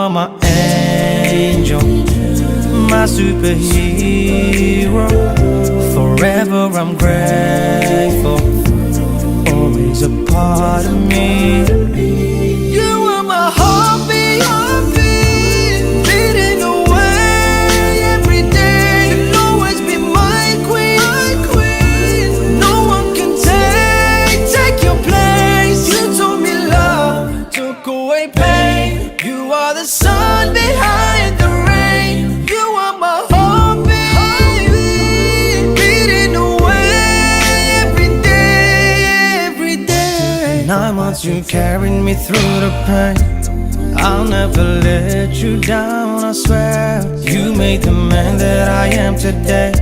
are my angel, my superhero. Forever I'm grateful, always a part of me. You are my heartbeat, beating away every day. You'll always be my queen. No one can take your place. You told me love took away pain. You are the sun behind the rain. You are my heartbeat, beating away every day. 9 months you carried me through the pain. I'll never let you down, I swear. You made the man that I am today.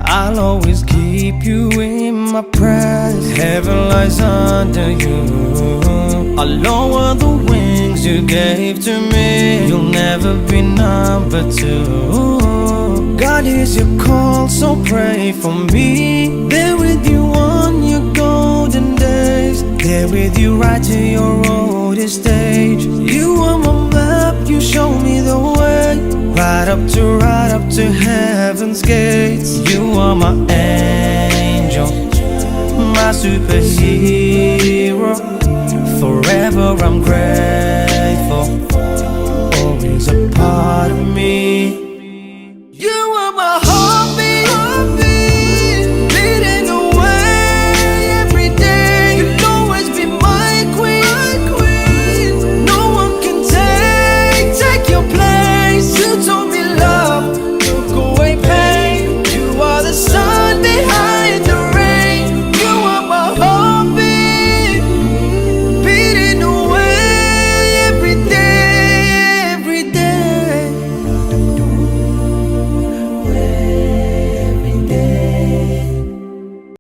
I'll always keep you in my prayers. Heaven lies under you. I lower the wings you gave to me. You'll never be number two. God hears your call, so pray for me. There with you on your golden days. There with you right to your oldest age. You are my map, you show me the way. Right up to heaven's gates. You are my angel, my superhero. Forever I'm grateful,